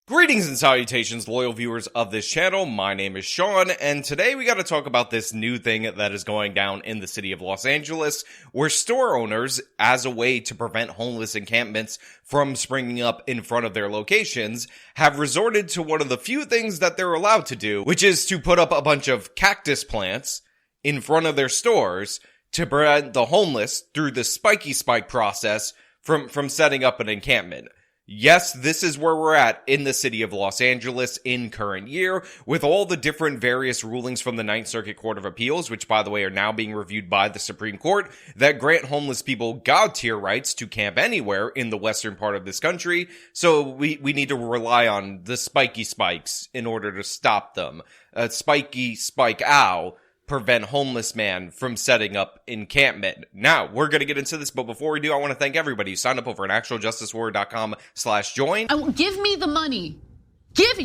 Greetings and salutations, loyal viewers of this channel. My name is Sean, and today we got to talk about this new thing that is going down in the city of Los Angeles, where store owners, as a way to prevent homeless encampments from springing up in front of their locations, have resorted to one of the few things that they're allowed to do, which is to put up a bunch of cactus plants in front of their stores to prevent the homeless, through the spiky spike process, from setting up an encampment. Yes, this is where we're at in the city of Los Angeles in current year, with all the different various rulings from the Ninth Circuit Court of Appeals, which, by the way, are now being reviewed by the Supreme Court, that grant homeless people God-tier rights to camp anywhere in the western part of this country. So we need to rely on the spiky spikes in order to stop them. Spiky spike ow. Prevent homeless man from setting up encampment. Now, we're going to get into this, but before we do, I want to thank everybody who signed up over at actualjusticewarrior.com/join. Give me the money. Give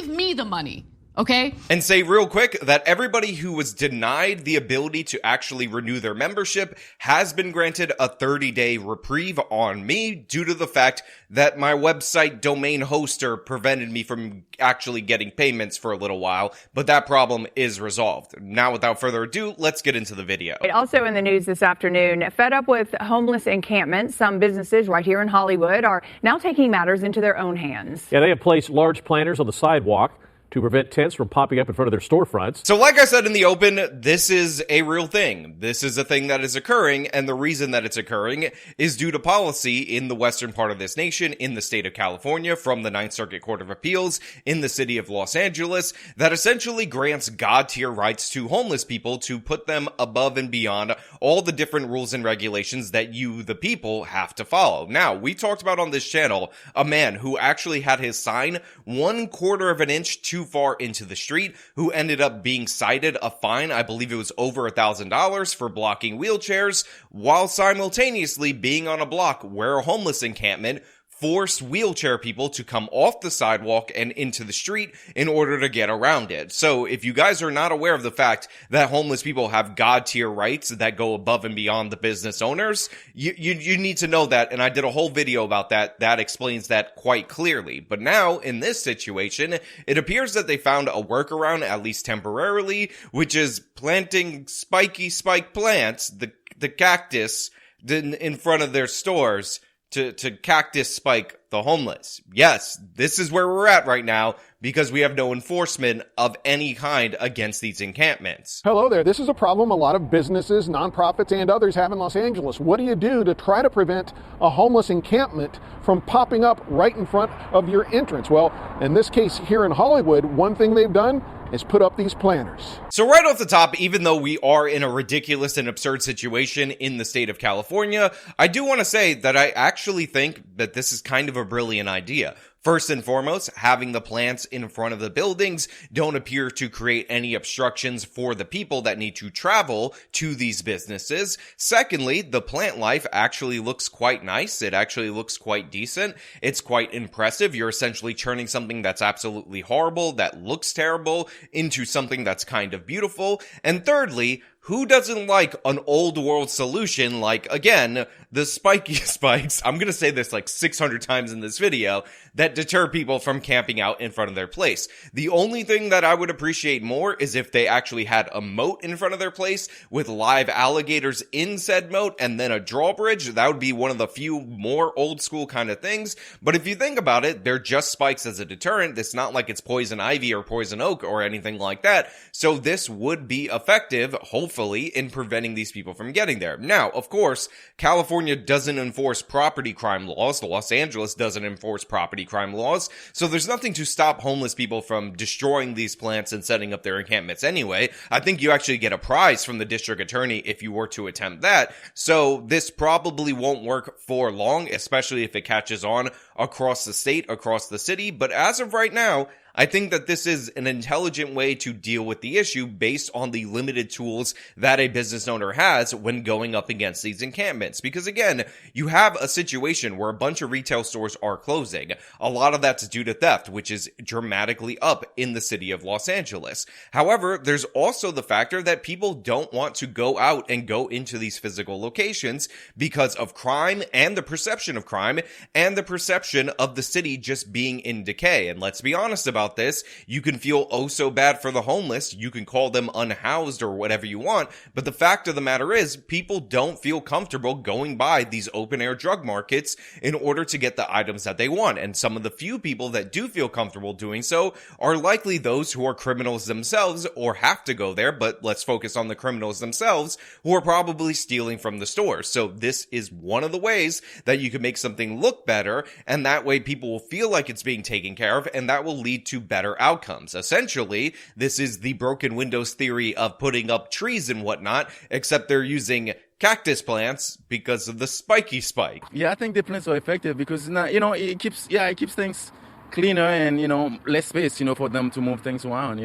me the money. Okay? And say real quick that everybody who was denied the ability to actually renew their membership has been granted a 30-day reprieve on me due to the fact that my website domain hoster prevented me from actually getting payments for a little while, but that problem is resolved. Now, without further ado, let's get into the video. Also in the news this afternoon, fed up with homeless encampments, some businesses right here in Hollywood are now taking matters into their own hands. Yeah, they have placed large planters on the sidewalk to prevent tents from popping up in front of their storefronts. So like I said in the open, this is a real thing. This is a thing that is occurring, and the reason that it's occurring is due to policy in the western part of this nation, in the state of California, from the Ninth Circuit Court of Appeals, in the city of Los Angeles, that essentially grants God-tier rights to homeless people to put them above and beyond all the different rules and regulations that you, the people, have to follow. Now, we talked about on this channel a man who actually had his sign 1/4 of an inch too far into the street, who ended up being cited a fine, I believe it was over $1,000, for blocking wheelchairs, while simultaneously being on a block where a homeless encampment forced wheelchair people to come off the sidewalk and into the street in order to get around it. So if you guys are not aware of the fact that homeless people have God-tier rights that go above and beyond the business owners, you need to know that, and I did a whole video about that explains that quite clearly. But now, in this situation, it appears that they found a workaround, at least temporarily, which is planting spiky spike plants, the cactus, in front of their stores, to cactus spike the homeless. Yes, this is where we're at right now because we have no enforcement of any kind against these encampments. Hello there. This is a problem a lot of businesses, nonprofits, and others have in Los Angeles. What do you do to try to prevent a homeless encampment from popping up right in front of your entrance? Well, in this case here in Hollywood, one thing they've done is put up these planters. So right off the top, even though we are in a ridiculous and absurd situation in the state of California, I do want to say that I actually think that this is kind of a brilliant idea. First and foremost, having the plants in front of the buildings don't appear to create any obstructions for the people that need to travel to these businesses. Secondly, the plant life actually looks quite nice. It actually looks quite decent. It's quite impressive. You're essentially turning something that's absolutely horrible, that looks terrible, into something that's kind of beautiful. And thirdly, who doesn't like an old world solution like, again, the spiky spikes, I'm gonna say this like 600 times in this video, that deter people from camping out in front of their place. The only thing that I would appreciate more is if they actually had a moat in front of their place with live alligators in said moat and then a drawbridge. That would be one of the few more old school kind of things. But if you think about it, they're just spikes as a deterrent. It's not like it's poison ivy or poison oak or anything like that. So this would be effective, hopefully, in preventing these people from getting there. Now, of course, California doesn't enforce property crime laws. Los Angeles doesn't enforce property crime laws. So there's nothing to stop homeless people from destroying these plants and setting up their encampments anyway. I think you actually get a prize from the district attorney if you were to attempt that. So this probably won't work for long, especially if it catches on across the state, across the city. But as of right now, I think that this is an intelligent way to deal with the issue based on the limited tools that a business owner has when going up against these encampments. Because again, you have a situation where a bunch of retail stores are closing. A lot of that's due to theft, which is dramatically up in the city of Los Angeles. However, there's also the factor that people don't want to go out and go into these physical locations because of crime and the perception of crime and the perception of the city just being in decay. And let's be honest about this, you can feel oh so bad for the homeless, you can call them unhoused or whatever you want, but the fact of the matter is people don't feel comfortable going by these open air drug markets in order to get the items that they want. And some of the few people that do feel comfortable doing so are likely those who are criminals themselves or have to go there, but let's focus on the criminals themselves who are probably stealing from the stores. So this is one of the ways that you can make something look better, and that way people will feel like it's being taken care of, and that will lead to better outcomes. Essentially, this is the broken windows theory of putting up trees and whatnot, except they're using cactus plants because of the spiky spike. Yeah, I think the plants are effective because it keeps things cleaner and less space for them to move things around.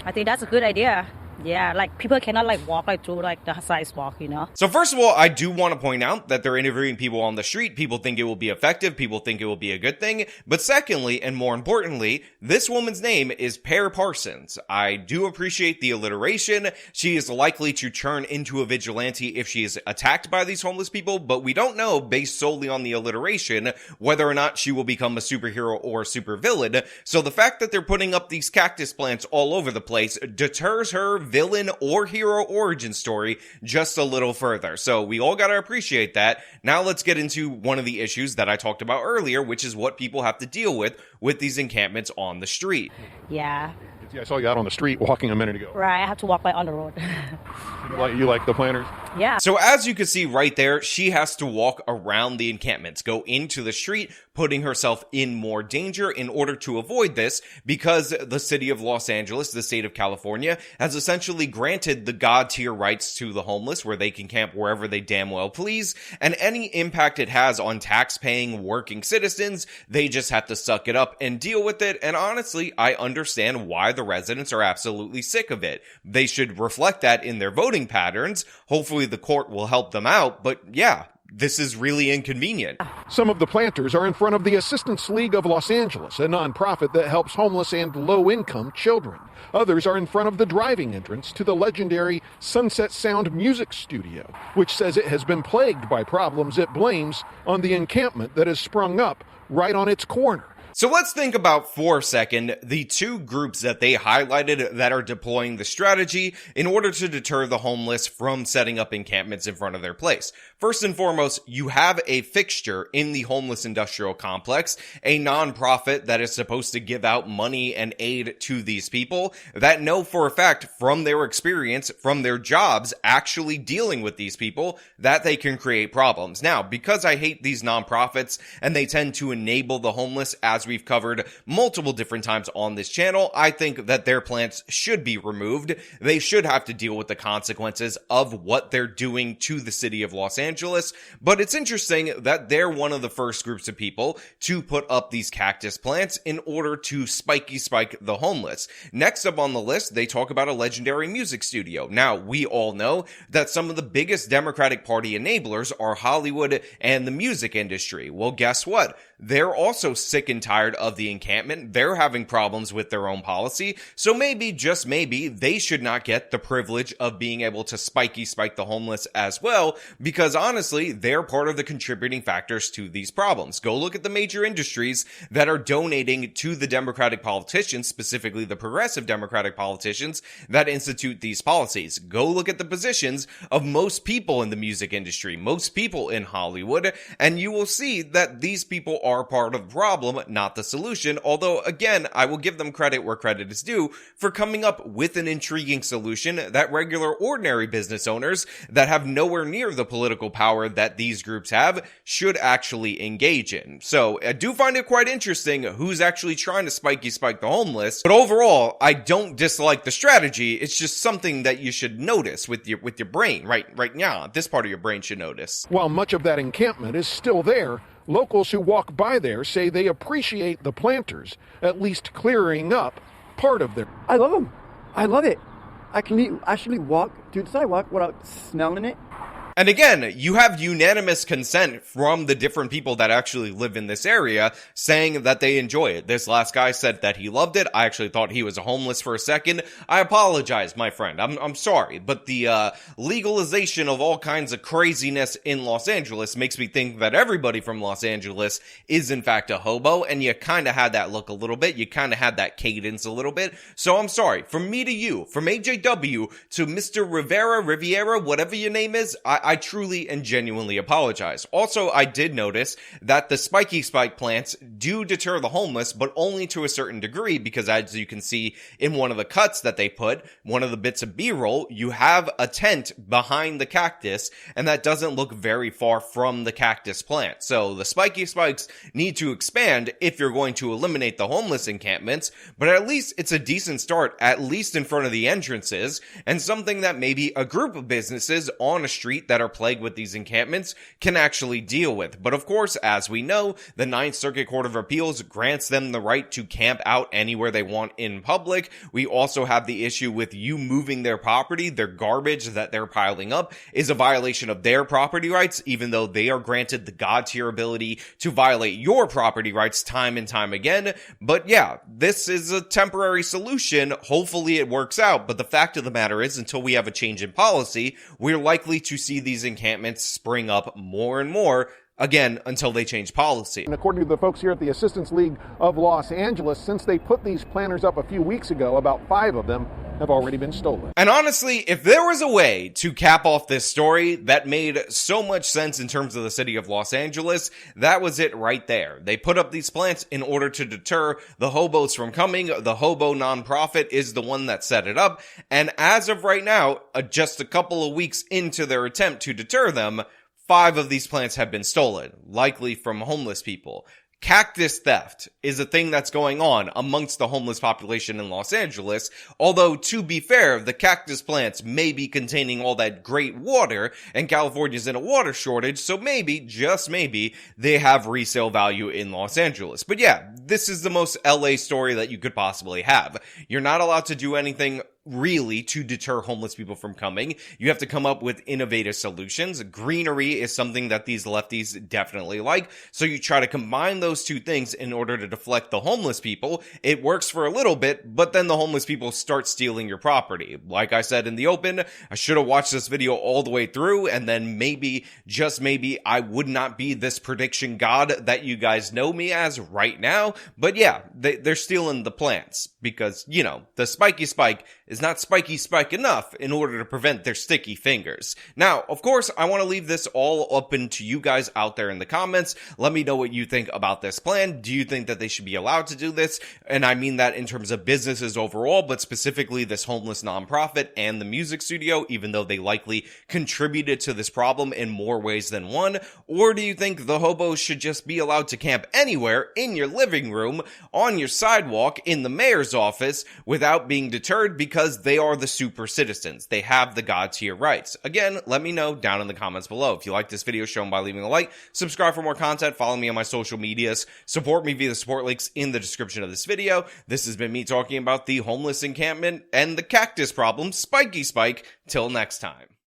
I think that's a good idea. Yeah, like people cannot walk through the sidewalk, So first of all, I do want to point out that they're interviewing people on the street. People think it will be effective. People think it will be a good thing. But secondly, and more importantly, this woman's name is Pear Parsons. I do appreciate the alliteration. She is likely to turn into a vigilante if she is attacked by these homeless people, but we don't know, based solely on the alliteration, whether or not she will become a superhero or a supervillain. So the fact that they're putting up these cactus plants all over the place deters her villain or hero origin story just a little further. So we all gotta appreciate that. Now let's get into one of the issues that I talked about earlier, which is what people have to deal with these encampments on the street. Yeah. Yeah, I saw you out on the street walking a minute ago. Right, I have to walk on the road. You like the planters? Yeah. So as you can see right there, she has to walk around the encampments, go into the street, putting herself in more danger in order to avoid this, because the city of Los Angeles, the state of California, has essentially granted the God tier rights to the homeless, where they can camp wherever they damn well please, and any impact it has on tax-paying working citizens, they just have to suck it up and deal with it. And honestly, I understand why the residents are absolutely sick of it. They should reflect that in their voting patterns. Hopefully the court will help them out, but yeah, this is really inconvenient. Some of the planters are in front of the Assistance League of Los Angeles, a nonprofit that helps homeless and low-income children. Others are in front of the driving entrance to the legendary Sunset Sound Music Studio, which says it has been plagued by problems it blames on the encampment that has sprung up right on its corner. So let's think about for a second the two groups that they highlighted that are deploying the strategy in order to deter the homeless from setting up encampments in front of their place. First and foremost, you have a fixture in the homeless industrial complex, a nonprofit that is supposed to give out money and aid to these people that know for a fact from their experience, from their jobs actually dealing with these people, that they can create problems. Now, because I hate these nonprofits and they tend to enable the homeless, as we've covered multiple different times on this channel, I think that their plants should be removed. They should have to deal with the consequences of what they're doing to the city of Los Angeles. But it's interesting that they're one of the first groups of people to put up these cactus plants in order to spike the homeless. Next up on the list, they talk about a legendary music studio. Now, we all know that some of the biggest Democratic Party enablers are Hollywood and the music industry. Well, guess what? They're also sick and tired of the encampment. They're having problems with their own policy. So maybe, just maybe, they should not get the privilege of being able to spike the homeless as well, because honestly, they're part of the contributing factors to these problems. Go look at the major industries that are donating to the Democratic politicians, specifically the progressive Democratic politicians that institute these policies. Go look at the positions of most people in the music industry, most people in Hollywood, and you will see that these people are part of the problem, not the solution. Although, again, I will give them credit where credit is due for coming up with an intriguing solution that regular, ordinary business owners that have nowhere near the political power that these groups have should actually engage in. So I do find it quite interesting who's actually trying to spike the homeless. But overall, I don't dislike the strategy. It's just something that you should notice with your brain right now. This part of your brain should notice. While much of that encampment is still there, Locals who walk by there say they appreciate the planters at least clearing up part of their... I love them. I love it. I can actually walk through the sidewalk without smelling it. And again, you have unanimous consent from the different people that actually live in this area saying that they enjoy it. This last guy said that he loved it. I actually thought he was homeless for a second. I apologize, my friend. I'm sorry. But the legalization of all kinds of craziness in Los Angeles makes me think that everybody from Los Angeles is in fact a hobo. And you kind of had that look a little bit. You kind of had that cadence a little bit. So I'm sorry. From me to you, from AJW to Mr. Riviera, whatever your name is, I truly and genuinely apologize. Also, I did notice that the spiky spike plants do deter the homeless, but only to a certain degree, because as you can see in one of the cuts that they put, one of the bits of B-roll, you have a tent behind the cactus, and that doesn't look very far from the cactus plant. So the spiky spikes need to expand if you're going to eliminate the homeless encampments, but at least it's a decent start, at least in front of the entrances, and something that maybe a group of businesses on a street that are plagued with these encampments can actually deal with. But of course, as we know, the Ninth Circuit Court of Appeals grants them the right to camp out anywhere they want in public. We also have the issue with you moving their property. Their garbage that they're piling up is a violation of their property rights, even though they are granted the God tier ability to violate your property rights time and time again. But yeah, this is a temporary solution. Hopefully it works out. But the fact of the matter is, until we have a change in policy, we're likely to see these encampments spring up more and more, again, until they change policy. And according to the folks here at the Assistance League of Los Angeles, since they put these planters up a few weeks ago, about 5 of them have already been stolen. And honestly, if there was a way to cap off this story that made so much sense in terms of the city of Los Angeles, that was it right there. They put up these plants in order to deter the hobos from coming. The hobo nonprofit is the one that set it up. And as of right now, just a couple of weeks into their attempt to deter them, 5 of these plants have been stolen, likely from homeless people. Cactus theft is a thing that's going on amongst the homeless population in Los Angeles, although to be fair, the cactus plants may be containing all that great water, and California's in a water shortage, so maybe, just maybe, they have resale value in Los Angeles. But yeah, this is the most LA story that you could possibly have. You're not allowed to do anything really to deter homeless people from coming. You have to come up with innovative solutions. Greenery is something that these lefties definitely like. So you try to combine those two things in order to deflect the homeless people. It works for a little bit, but then the homeless people start stealing your property. Like I said in the open, I should have watched this video all the way through, and then maybe, just maybe, I would not be this prediction god that you guys know me as right now. But yeah, they're stealing the plants because, you know, the spiky spike is not spiky spike enough in order to prevent their sticky fingers. Now, of course, I want to leave this all open to you guys out there in the comments. Let me know what you think about this plan. Do you think that they should be allowed to do this? And I mean that in terms of businesses overall, but specifically this homeless nonprofit and the music studio, even though they likely contributed to this problem in more ways than one. Or do you think the hobos should just be allowed to camp anywhere, in your living room, on your sidewalk, in the mayor's office, without being deterred because they are the super citizens. They have the God tier rights. Again, let me know down in the comments below. If you like this video, show them by leaving a like, subscribe for more content, follow me on my social medias, support me via the support links in the description of this video. This has been me talking about the homeless encampment and the cactus problem, Spiky Spike. Till next time.